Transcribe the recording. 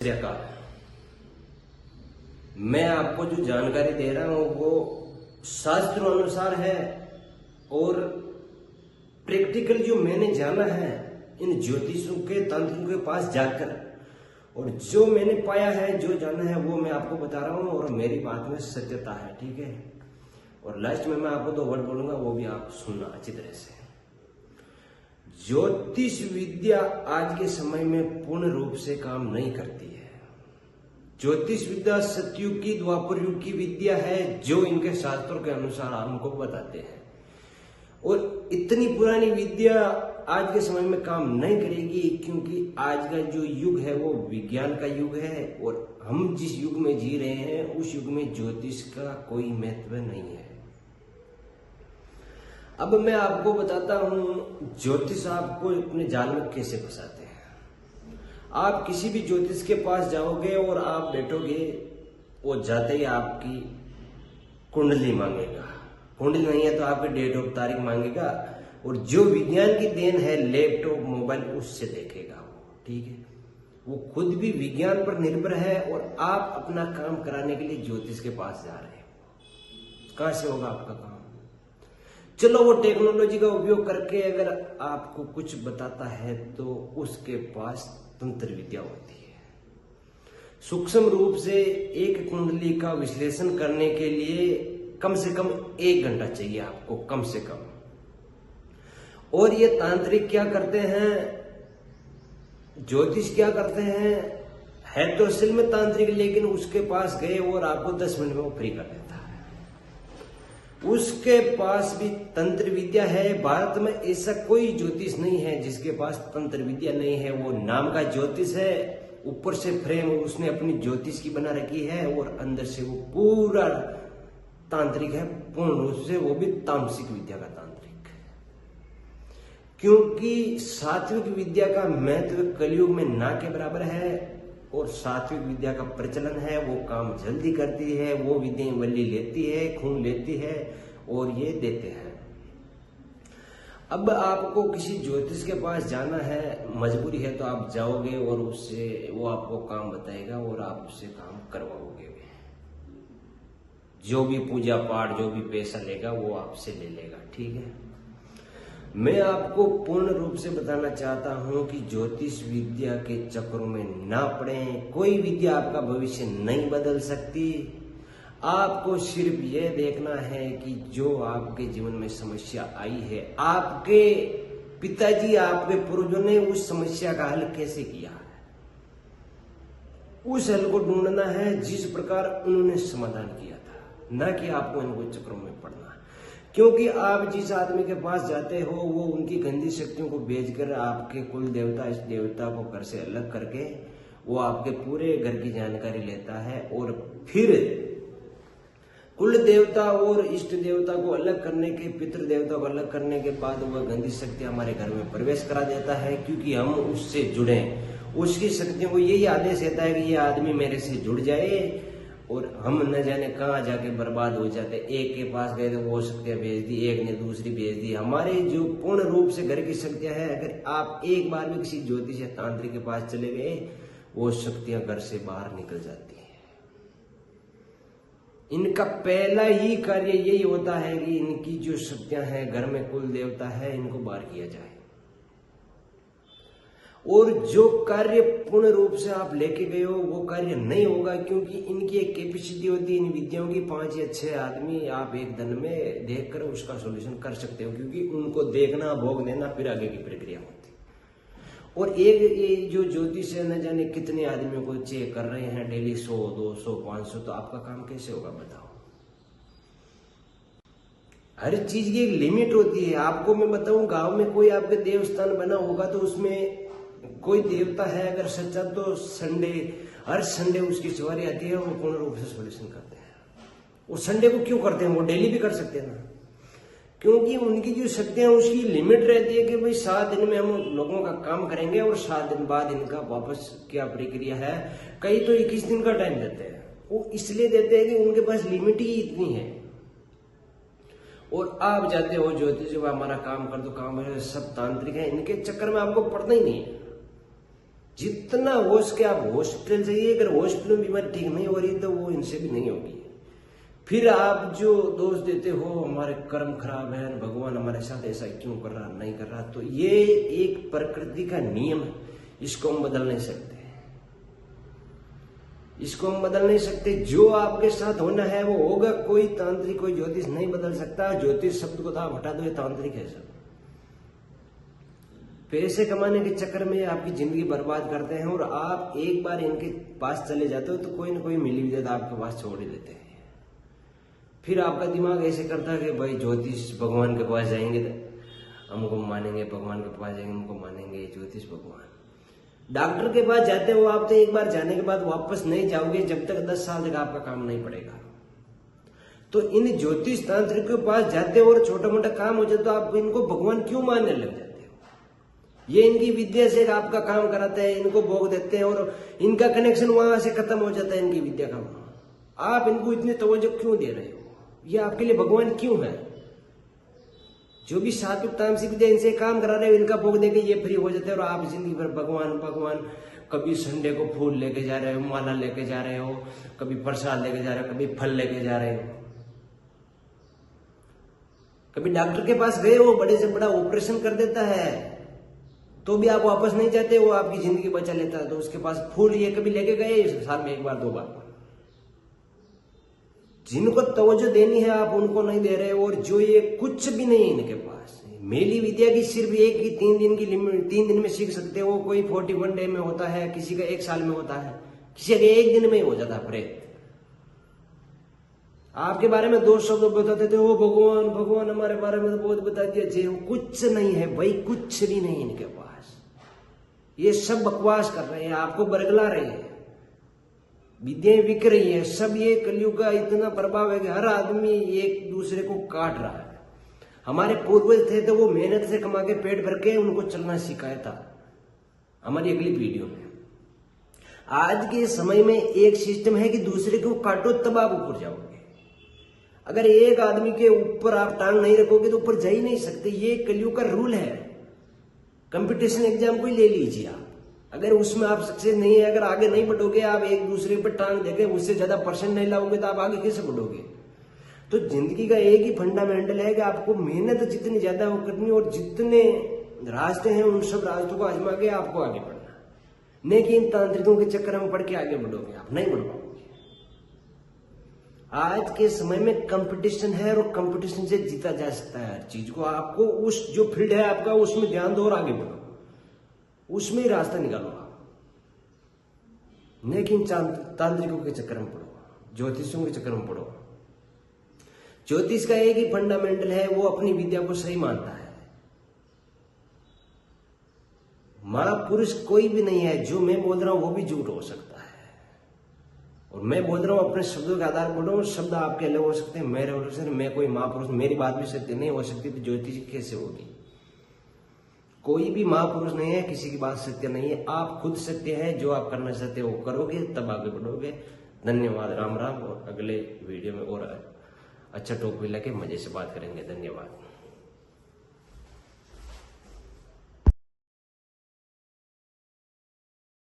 का मैं आपको जो जानकारी दे रहा हूं वो शास्त्रों अनुसार है और प्रैक्टिकल जो मैंने जाना है इन ज्योतिषों के तंत्रों के पास जाकर, और जो मैंने पाया है जो जाना है वो मैं आपको बता रहा हूं और मेरी बात में सत्यता है। ठीक है, और लास्ट में मैं आपको 2 वर्ड बोलूंगा, वो भी आप सुनना अच्छी तरह से। ज्योतिष विद्या आज के समय में पूर्ण रूप से काम नहीं करती है। ज्योतिष विद्या सतयुग की, द्वापर युग की विद्या है जो इनके शास्त्रों के अनुसार हमको बताते हैं, और इतनी पुरानी विद्या आज के समय में काम नहीं करेगी, क्योंकि आज का जो युग है वो विज्ञान का युग है, और हम जिस युग में जी रहे हैं उस युग में ज्योतिष का कोई महत्व नहीं है। अब मैं आपको बताता हूं ज्योतिष आपको अपने जाल में कैसे फंसाते हैं। आप किसी भी ज्योतिष के पास जाओगे और आप बैठोगे, वो जाते ही आपकी कुंडली मांगेगा, कुंडली नहीं है तो आपकी डेट ऑफ तारीख मांगेगा, और जो विज्ञान की देन है लैपटॉप मोबाइल उससे देखेगा वो। ठीक है, वो खुद भी विज्ञान पर निर्भर है, और आप अपना काम कराने के लिए ज्योतिष के पास जा रहे हो। कहां से होगा आपका काम? चलो वो टेक्नोलॉजी का उपयोग करके अगर आपको कुछ बताता है तो उसके पास तंत्र विद्या होती है। सूक्ष्म रूप से एक कुंडली का विश्लेषण करने के लिए कम से कम 1 घंटा चाहिए आपको, कम से कम। और ये तांत्रिक क्या करते हैं, ज्योतिष क्या करते हैं, है तो असल में तांत्रिक, लेकिन उसके पास गए और आपको 10 मिनट में वो फ्री कर देता है। उसके पास भी तंत्र विद्या है। भारत में ऐसा कोई ज्योतिष नहीं है जिसके पास तंत्र विद्या नहीं है। वो नाम का ज्योतिष है, ऊपर से फ्रेम उसने अपनी ज्योतिष की बना रखी है, और अंदर से वो पूरा तांत्रिक है, पूर्ण रूप से, वो भी तामसिक विद्या का तांत्रिक। क्योंकि सात्विक विद्या का महत्व कलयुग में ना के बराबर है, और सात्विक विद्या का प्रचलन है, वो काम जल्दी करती है, वो विद्या बलि लेती है, खून लेती है, और ये देते हैं। अब आपको किसी ज्योतिष के पास जाना है, मजबूरी है तो आप जाओगे और उससे वो आपको काम बताएगा और आप उससे काम करवाओगे। जो भी पूजा पाठ, जो भी पैसा लेगा वो आपसे ले लेगा। ठीक है, मैं आपको पूर्ण रूप से बताना चाहता हूं कि ज्योतिष विद्या के चक्रों में ना पड़ें। कोई विद्या आपका भविष्य नहीं बदल सकती। आपको सिर्फ यह देखना है कि जो आपके जीवन में समस्या आई है, आपके पिताजी, आपके पूर्वजों ने उस समस्या का हल कैसे किया है, उस हल को ढूंढना है जिस प्रकार उन्होंने समाधान किया था, न कि आपको इनको चक्रों में पड़ना। क्योंकि आप जिस आदमी के पास जाते हो वो उनकी गंदी शक्तियों को बेचकर आपके कुल देवता, इस देवता को घर से अलग करके वो आपके पूरे घर की जानकारी लेता है, और फिर कुल देवता और इष्ट देवता को अलग करने के, पितृ देवता को अलग करने के बाद वह गंदी शक्ति हमारे घर में प्रवेश करा देता है। क्योंकि हम उससे जुड़े, उसकी शक्तियों को यही आदेश देता है कि ये आदमी मेरे से जुड़ जाए, और हम न जाने कहाँ जाके बर्बाद हो जाते। एक के पास गए तो वो शक्तियां भेज दी, एक ने दूसरी भेज दी। हमारे जो पूर्ण रूप से घर की शक्तियां हैं, अगर आप एक बार भी किसी ज्योतिष या तांत्रिक के पास चले गए, वो शक्तियां घर से बाहर निकल जाती हैं। इनका पहला ही कार्य यही होता है कि इनकी जो शक्तियां हैं, घर में कुल देवता है, इनको बाहर किया जाए। और जो कार्य पूर्ण रूप से आप लेके गए हो वो कार्य नहीं होगा, क्योंकि इनकी एक कैपेसिटी होती है इन विद्याओं की, 5 या 6 आदमी आप एक दिन में देखकर उसका सॉल्यूशन कर सकते हो, क्योंकि उनको देखना, भोग देना, फिर आगे की प्रक्रिया होती है। और एक जो ज्योतिष है, न जाने कितने आदमियों को चेक कर रहे हैं डेली, 100, 200, 500, तो आपका काम कैसे होगा बताओ। हर चीज की एक लिमिट होती है। आपको मैं बताऊं, गांव में कोई आपके देवस्थान बना होगा तो उसमें कोई देवता है अगर सच्चा, तो हर संडे उसकी सवारी आती है, वो पूर्ण रूप से सॉल्यूशन करते हैं। वो संडे को क्यों करते हैं, वो डेली भी कर सकते हैं ना, क्योंकि उनकी जो शक्तियां, उसकी लिमिट रहती है कि भाई 7 दिन में हम लोगों का काम करेंगे और 7 दिन बाद इनका वापस क्या प्रक्रिया है। कई तो 21 दिन का टाइम देते हैं। वो इसलिए देते हैं कि उनके पास लिमिट ही इतनी है। और आप जाते हो ज्योतिष, हमारा काम कर दो, काम है, सब तांत्रिक है, इनके चक्कर में आपको पड़ना ही नहीं है। जितना हो सके आप हॉस्पिटल जाइए। अगर हॉस्पिटल में बीमारी ठीक नहीं हो रही तो वो इनसे भी नहीं होगी। फिर आप जो दोष देते हो हमारे कर्म खराब है, भगवान हमारे साथ ऐसा क्यों कर रहा, नहीं कर रहा, तो ये एक प्रकृति का नियम है, इसको हम बदल नहीं सकते। इसको हम बदल नहीं सकते। जो आपके साथ होना है वो होगा। कोई तांत्रिक कोई ज्योतिष नहीं बदल सकता। ज्योतिष शब्द को तो आप हटा दो, ये तांत्रिक है सब। पैसे कमाने के चक्कर में आपकी जिंदगी बर्बाद करते हैं और आप एक बार इनके पास चले जाते हो तो कोई ना कोई मिली विजय आपके पास छोड़ ही देते हैं। फिर आपका दिमाग ऐसे करता है कि भाई ज्योतिष भगवान के पास जाएंगे तो हमको मानेंगे, भगवान के पास जाएंगे हमको मानेंगे, ज्योतिष भगवान। डॉक्टर के पास जाते हो आप तो एक बार जाने के बाद वापस नहीं जाओगे जब तक 10 साल तक आपका काम नहीं पड़ेगा। तो इन ज्योतिष तांत्रिक के पास जाते हो और छोटा मोटा काम हो जाए तो आप इनको भगवान क्यों मानने लग जाते हो? ये इनकी विद्या से आपका काम कराते हैं, इनको भोग देते हैं और इनका कनेक्शन वहां से खत्म हो जाता है इनकी विद्या का। आप इनको इतनी तवज्जो क्यों दे रहे हो? ये आपके लिए भगवान क्यों है? जो भी सात्विक तामसिक विद्या इनसे काम करा रहे हो, इनका भोग देके ये फ्री हो जाते हैं और आप जिंदगी भर भगवान भगवान। कभी संडे को फूल लेके जा रहे हो, माला लेके जा रहे हो, कभी प्रसाद लेके जा रहे हो, कभी फल लेके जा रहे हो। कभी डॉक्टर के पास गए हो, बड़े से बड़ा ऑपरेशन कर देता है तो भी आप वापस नहीं जाते, वो आपकी जिंदगी बचा लेता है। तो उसके पास फूल ये कभी लेके गए साल में 1 बार 2 बार। जिनको तवज्जो देनी है आप उनको नहीं दे रहे हो। और जो ये कुछ भी नहीं है इनके पास, मेली विद्या की सिर्फ एक ही 3 दिन की लिमिट, 3 दिन में सीख सकते हो। कोई 41 डे में होता है, किसी का 1 साल में होता है, किसी का 1 दिन में ही हो जाता है प्रेत। आपके बारे में 2 शब्द बताते थे, वो भगवान भगवान हमारे बारे में तो बहुत बता दिया जी। कुछ नहीं है भाई, कुछ भी नहीं इनके पास। ये सब बकवास कर रहे हैं, आपको बरगला रहे हैं, विद्याएं बिक रही है सब। ये कलयुग का इतना प्रभाव है कि हर आदमी एक दूसरे को काट रहा है। हमारे पूर्वज थे तो वो मेहनत से कमा के पेट भर के उनको चलना सिखाया था हमारी अगली पीढ़ियों ने। आज के समय में एक सिस्टम है कि दूसरे को काटो तब आप ऊपर जाओगे। अगर एक आदमी के ऊपर आप टांग नहीं रखोगे तो ऊपर जा ही नहीं सकते। ये कलयुग का रूल है। कंपटीशन एग्जाम को ही ले लीजिए आप, अगर उसमें आप सक्सेस नहीं है, अगर आगे नहीं बढ़ोगे, आप एक दूसरे पर टांग देके उससे ज्यादा परसेंट नहीं लाओगे तो आप आगे कैसे बढ़ोगे? तो जिंदगी का एक ही फंडामेंटल है कि आपको मेहनत जितनी ज्यादा वो करनी और जितने रास्ते हैं उन सब रास्तों को आजमा के आपको आगे बढ़ना। नहीं कि इन तांत्रिकों के चक्कर में पड़ के आगे बढ़ोगे, आप नहीं बढ़ पाओगे। आज के समय में कंपटीशन है और कंपटीशन से जीता जा सकता है हर चीज को। आपको उस जो फील्ड है आपका उसमें ध्यान दो और आगे बढ़ो, उसमें ही रास्ता निकालो आप। लेकिन तांत्रिकों के चक्कर में पड़ो, ज्योतिषों के चक्कर में पड़ो। ज्योतिष का एक ही फंडामेंटल है, वो अपनी विद्या को सही मानता है। महापुरुष कोई भी नहीं है। जो मैं बोल रहा हूं वो भी झूठ हो सकता है और मैं बोल रहा हूं अपने शब्दों के आधार पर बोल रहा हूं। शब्द आपके अलग हो सकते हैं, मेरे हो सकते हैं। मैं कोई महापुरुष, मेरी बात भी सत्य नहीं हो सकती तो ज्योतिष कैसे होगी? कोई भी महापुरुष नहीं है, किसी की बात सत्य नहीं है। आप खुद सत्य है। जो आप करना चाहते हो वो करोगे तब आगे बढ़ोगे। धन्यवाद। राम राम। और अगले वीडियो में और अच्छा टॉपिक लेके मजे से बात करेंगे। धन्यवाद।